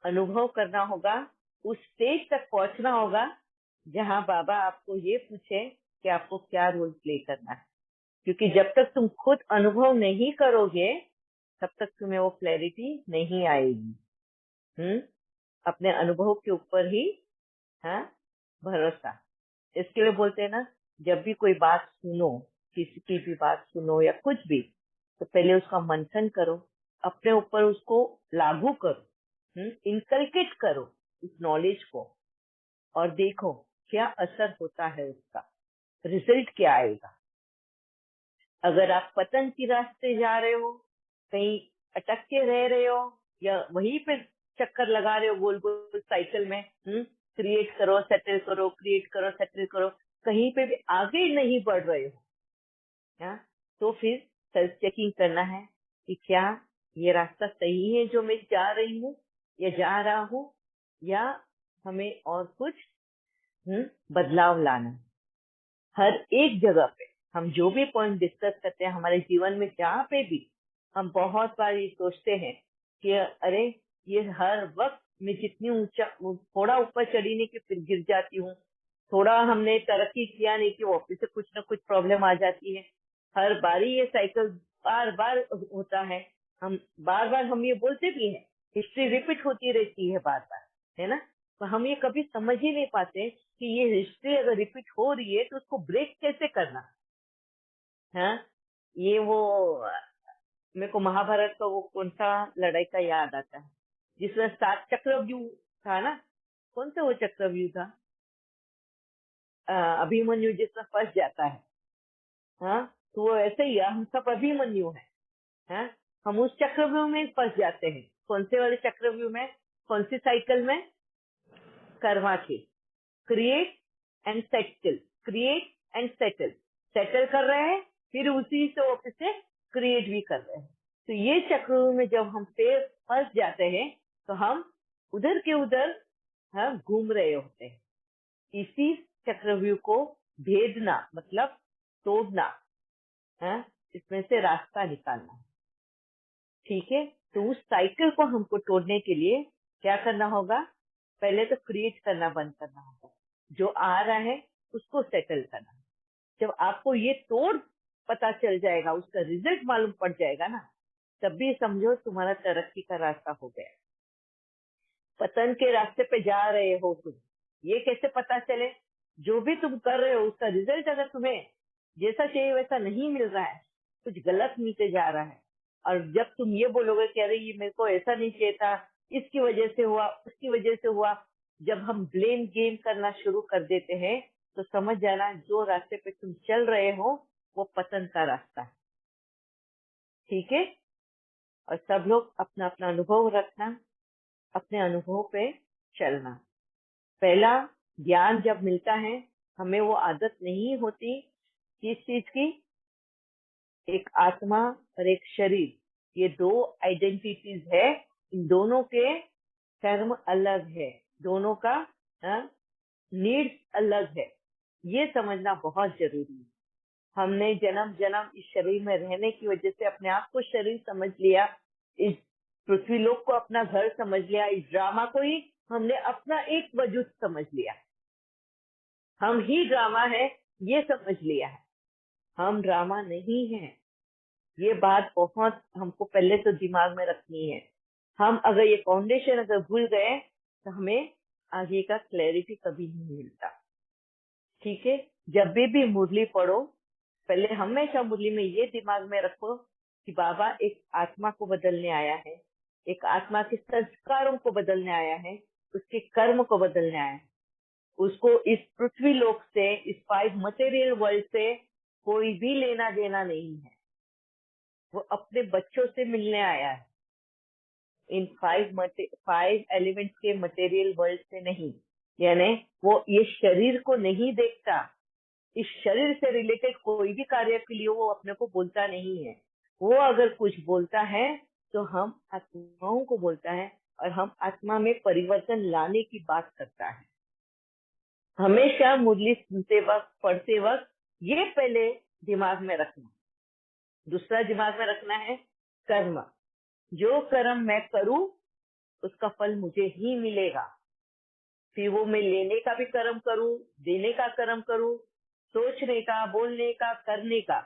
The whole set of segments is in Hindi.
अनुभव करना होगा, उस स्टेज तक पहुंचना होगा जहां बाबा आपको ये पूछे कि आपको क्या रोल प्ले करना है। क्योंकि जब तक तुम खुद अनुभव नहीं करोगे तब तक तुम्हें वो क्लैरिटी नहीं आएगी। अपने अनुभव के ऊपर ही भरोसा। इसके लिए बोलते हैं ना, जब भी कोई बात सुनो, किसी की भी बात सुनो या कुछ भी, तो पहले उसका मंथन करो, अपने ऊपर उसको लागू करो, इनकलकेट करो उस नॉलेज को, और देखो क्या असर होता है, उसका रिजल्ट क्या आएगा। अगर आप पतन की रास्ते जा रहे हो, कहीं अटक के रह रहे हो, या वहीं पे चक्कर लगा रहे हो गोल गोल साइकिल में, क्रिएट करो सेटल करो, क्रिएट करो सेटल करो, कहीं पे भी आगे नहीं बढ़ रहे हो, तो फिर सेल्फ चेकिंग करना है कि क्या ये रास्ता सही है जो मैं जा रही हूँ या जा रहा हूँ, या हमें और कुछ बदलाव लाना है। हर एक जगह पे हम जो भी पॉइंट डिस्कस करते हैं हमारे जीवन में, जहाँ पे भी हम बहुत बार ये सोचते हैं कि अरे ये हर वक्त मैं जितनी ऊंचा, थोड़ा ऊपर चढ़ी नहीं कि फिर गिर जाती हूँ, थोड़ा हमने तरक्की किया नहीं कि वापस से कुछ ना कुछ प्रॉब्लम आ जाती है। हर बारी ये साइकिल बार बार होता है। हम बार ये बोलते भी हैं, हिस्ट्री रिपीट होती रहती है बार बार, है ना। तो हम ये कभी समझ ही नहीं पाते कि ये हिस्ट्री अगर रिपीट हो रही है तो उसको ब्रेक कैसे करना है। ये वो मेरे को महाभारत का वो कौन सा लड़ाई का याद आता है जिसमें 7 चक्रव्यूह था ना, कौन सा वो चक्रव्यूह था, अभिमन्यु जिसमें फंस जाता है। तो वो ऐसे ही हम सब अभिमन्यु हैं, हम उस चक्रव्यूह में फंस जाते हैं। कौन से वाले चक्रव्यूह में, कौन सी साइकिल में, कर्मा की, create and settle, create and settle, settle कर रहे हैं, फिर उसी से वापस से क्रिएट भी कर रहे हैं। तो ये चक्रव्यूह में जब हम फिर फंस जाते हैं तो हम उधर के उधर घूम रहे होते हैं। इसी चक्रव्यूह को भेदना मतलब तोड़ना है, इसमें से रास्ता निकालना। ठीक है, तो उस साइकिल को हमको तोड़ने के लिए क्या करना होगा, पहले तो क्रिएट करना बंद करना होगा, जो आ रहा है उसको सेटल करना। जब आपको ये तोड़ पता चल जाएगा, उसका रिजल्ट मालूम पड़ जाएगा ना, तब भी समझो तुम्हारा तरक्की का रास्ता हो गया। पतन के रास्ते पे जा रहे हो तुम, ये कैसे पता चले, जो भी तुम कर रहे हो उसका रिजल्ट अगर तुम्हें जैसा चाहिए वैसा नहीं मिल रहा है, कुछ गलत मिलते जा रहा है, और जब तुम ये बोलोगे कि अरे ये मेरे को ऐसा नहीं चाहिए था, इसकी वजह से हुआ, उसकी वजह से हुआ, जब हम ब्लेम गेम करना शुरू कर देते हैं तो समझ जाना जो रास्ते पे तुम चल रहे हो वो पतन का रास्ता है। ठीक है, और सब लोग अपना अपना अनुभव रखना, अपने अनुभव पे चलना। पहला ज्ञान जब मिलता है हमें वो आदत नहीं होती किस चीज की, एक आत्मा और एक शरीर, ये 2 आइडेंटिटीज है, इन दोनों के कर्म अलग है, दोनों का नीड्स अलग है, ये समझना बहुत जरूरी है। हमने जन्म जन्म इस शरीर में रहने की वजह से अपने आप को शरीर समझ लिया, इस पृथ्वी लोक को अपना घर समझ लिया, इस ड्रामा को ही हमने अपना एक वजूद समझ लिया, हम ही ड्रामा है ये समझ लिया है। हम ड्रामा नहीं है, ये बात बहुत हमको पहले तो दिमाग में रखनी है। हम अगर ये फाउंडेशन अगर भूल गए तो हमें आगे का क्लैरिटी कभी नहीं मिलता। ठीक है, जब भी मुरली पढ़ो पहले हमेशा मुरली में ये दिमाग में रखो कि बाबा एक आत्मा को बदलने आया है, एक आत्मा के संस्कारों को बदलने आया है, उसके कर्म को बदलने आया है। उसको इस पृथ्वी लोक से, इस 5 मटेरियल वर्ल्ड से कोई भी लेना देना नहीं है, वो अपने बच्चों से मिलने आया है, इन 5 एलिमेंट्स के मटेरियल वर्ल्ड से नहीं। यानी वो ये शरीर को नहीं देखता, इस शरीर से रिलेटेड कोई भी कार्य के लिए वो अपने को बोलता नहीं है। वो अगर कुछ बोलता है तो हम आत्माओं को बोलता है, और हम आत्मा में परिवर्तन लाने की बात करता है। हमेशा मुरली सुनते वक्त, पढ़ते वक्त ये पहले दिमाग में रखना। दूसरा दिमाग में रखना है कर्म, जो कर्म मैं करूं उसका फल मुझे ही मिलेगा। फिर वो मैं लेने का भी कर्म करूं, देने का कर्म करूं, सोचने का, बोलने का, करने का,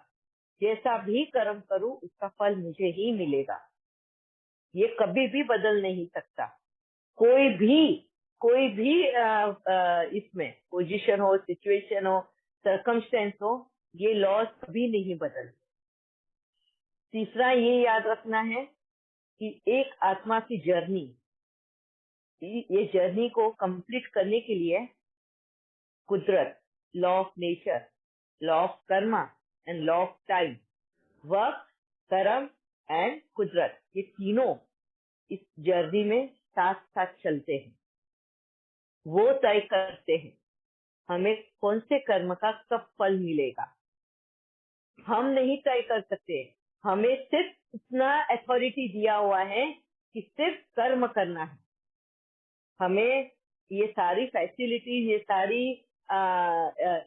जैसा भी कर्म करूं उसका फल मुझे ही मिलेगा। ये कभी भी बदल नहीं सकता। कोई भी इसमें पोजीशन हो, सिचुएशन हो, सर्कमस्टेंस हो, ये लॉज कभी नहीं बदल। तीसरा ये याद रखना है कि एक आत्मा की जर्नी, ये जर्नी को कंप्लीट करने के लिए कुदरत, law of nature, law of Karma and law of time, work, कर्म एंड कुदरत, ये तीनों इस जर्नी में साथ साथ चलते हैं। वो तय करते हैं हमें कौन से कर्म का कब फल मिलेगा। हम नहीं तय कर सकते। हमें सिर्फ इतना अथॉरिटी दिया हुआ है कि सिर्फ कर्म करना है। हमें ये सारी फैसिलिटी, ये सारी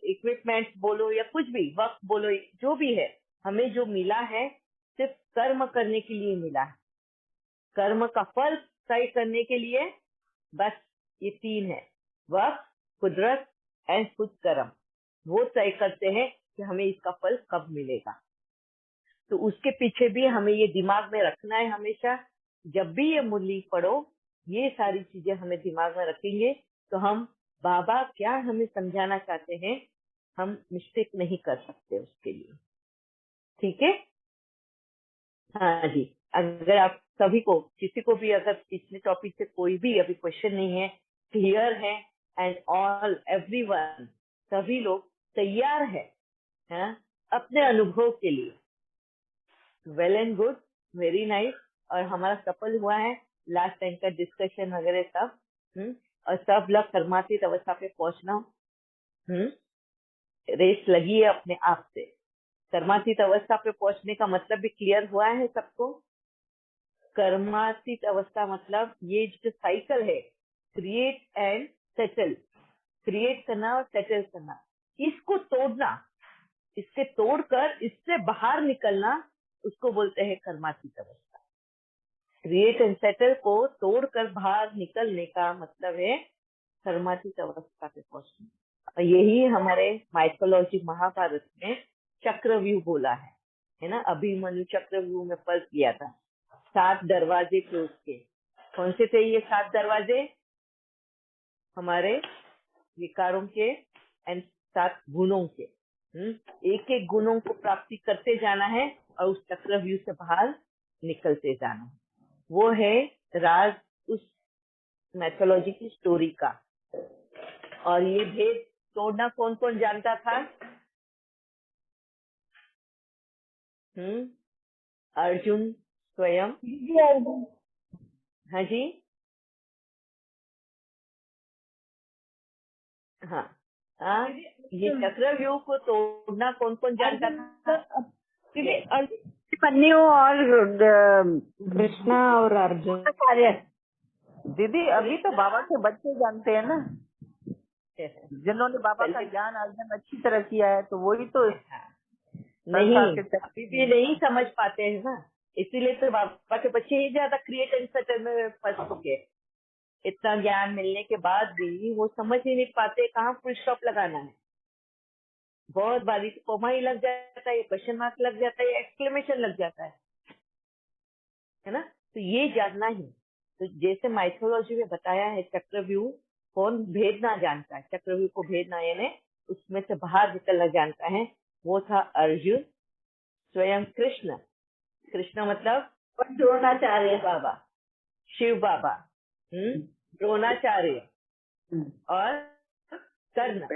इक्विपमेंट्स बोलो या कुछ भी, वक्त बोलो, जो भी है, हमें जो मिला है सिर्फ कर्म करने के लिए मिला है। कर्म का फल तय करने के लिए बस ये तीन है, वक्त, कुदरत एंड खुद कर्म। वो तय करते हैं कि हमें इसका फल कब मिलेगा। तो उसके पीछे भी हमें ये दिमाग में रखना है हमेशा। जब भी ये मुरली पढ़ो, ये सारी चीजें हमें दिमाग में रखेंगे तो हम बाबा क्या हमें समझाना चाहते हैं, हम मिस्टेक नहीं कर सकते उसके लिए। ठीक है? हाँ जी। अगर आप सभी को, किसी को भी अगर पिछले टॉपिक से कोई भी अभी क्वेश्चन नहीं है, क्लियर है, एंड ऑल एवरीवन, सभी लोग तैयार है अपने अनुभव के लिए, well and good, very nice. और हमारा सफल हुआ है लास्ट टाइम का डिस्कशन वगैरह सब। और सब लोग कर्मातीत अवस्था पे पहुंचना, रेस लगी है अपने आप से। कर्मातीत अवस्था पे पहुंचने का मतलब भी क्लियर हुआ है सबको। कर्मातीत अवस्था मतलब ये जो साइकिल है, क्रिएट एंड सेटल, क्रिएट करना और सेटल करना, इसको तोड़ना, इसके तोड़कर इससे बाहर निकलना, उसको बोलते हैं कर्मातीत अवस्था। क्रिएट एंड सेटल को तोड़कर बाहर निकलने का मतलब है कर्मातीत अवस्था पे पहुंचना। और यही हमारे माइथोलॉजी महाभारत में चक्रव्यूह बोला है ना। अभिमन्यु चक्रव्यूह में पल किया था। 7 दरवाजे थे उसके। कौन से थे ये 7 दरवाजे? हमारे विकारों के एंड 7 गुणों के। एक एक गुणों को प्राप्ति करते जाना है और उस चक्रव्यूह से बाहर निकलते जाना है। वो है राज उस मैथोलॉजी की स्टोरी का। और ये भेद तोड़ना कौन कौन जानता था? अर्जुन स्वयं। हाँ जी, हाँ हाँ, ये चक्रव्यूह को तोड़ना कौन कौन जानता था? अभिमन्यु और कृष्णा और अर्जुन। दीदी अभी तो बाबा के बच्चे जानते हैं ना, जिन्होंने बाबा का ज्ञान अर्जन अच्छी तरह किया है, तो वही तो नहीं, अभी भी नहीं समझ पाते हैं ना, इसीलिए तो बाबा के बच्चे ही ज्यादा क्रिएट एंड सेटल में फंस चुके। इतना ज्ञान मिलने के बाद भी वो समझ ही नहीं पाते कहाँ फुल स्टॉप लगाना है। बहुत बारी तो कोमा ही लग जाता है, क्वेश्चन मार्क लग जाता है, एक्सक्लेमेशन लग जाता है ना। तो ये जानना ही, तो जैसे माइथोलॉजी में बताया है, चक्रव्यूह कौन भेदना जानता है, चक्रव्यूह को भेदना यानी उसमें से बाहर निकलना जानता है, वो था अर्जुन स्वयं। कृष्ण, कृष्ण मतलब द्रोणाचार्य बाबा, शिव बाबा, द्रोणाचार्य और कर्ण,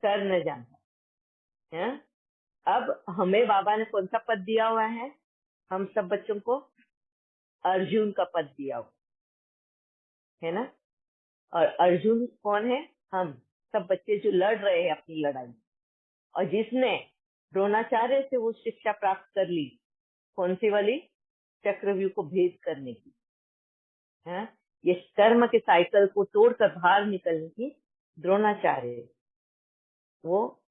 कर्ण जानता है। अब हमें बाबा ने कौन सा पद दिया हुआ है? हम सब बच्चों को अर्जुन का पद दिया हुआ है ना। और अर्जुन कौन है? हम सब बच्चे जो लड़ रहे हैं अपनी लड़ाई, और जिसने द्रोणाचार्य से वो शिक्षा प्राप्त कर ली, कौन सी वाली? चक्रव्यूह को भेद करने की है। ये कर्म के साइकिल को तोड़कर बाहर निकलने की द्रोणाचार्य, वो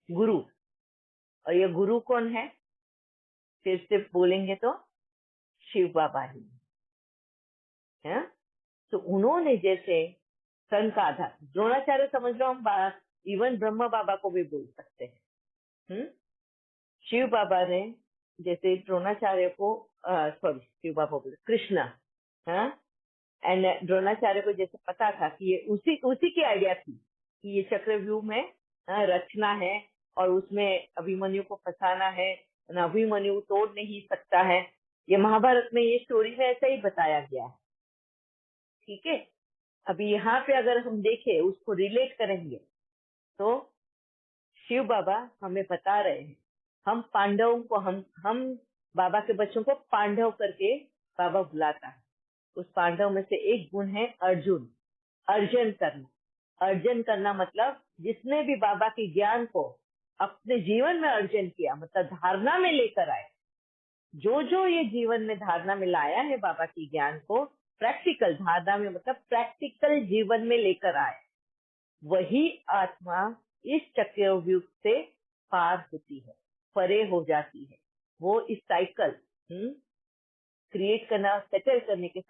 गुरु। और ये गुरु कौन है? फिर से बोलेंगे तो शिव बाबा ही है। तो उन्होंने जैसे सन का आधार, द्रोणाचार्य समझ लो, हम इवन ब्रह्म बाबा को भी बोल सकते हैं। शिव बाबा ने जैसे द्रोणाचार्य को, सॉरी शिव बाबा बोले, कृष्णा, हाँ, एंड द्रोणाचार्य को जैसे पता था कि ये उसी की आइडिया थी कि ये चक्रव्यूह में रचना है और उसमें अभिमन्यु को फंसाना है, अभिमन्यु तोड़ नहीं सकता है। ये महाभारत में ये स्टोरी में ऐसा ही बताया गया है। ठीक है, अभी यहाँ पे अगर हम देखें, उसको रिलेट करेंगे तो शिव बाबा हमें बता रहे हैं, हम पांडवों को, हम बाबा के बच्चों को पांडव करके बाबा बुलाता है। उस पांडव में से एक गुण है अर्जुन, अर्जन करना। अर्जन करना मतलब जिसने भी बाबा के ज्ञान को अपने जीवन में अर्जन किया, मतलब धारणा में लेकर आए, जो जो ये जीवन में धारणा में लाया है बाबा की ज्ञान को, प्रैक्टिकल धारणा में मतलब प्रैक्टिकल जीवन में लेकर आए, वही आत्मा इस चक्रव्यूह से पार होती है, परे हो जाती है। वो इस साइकिल क्रिएट करना, सेटल करने के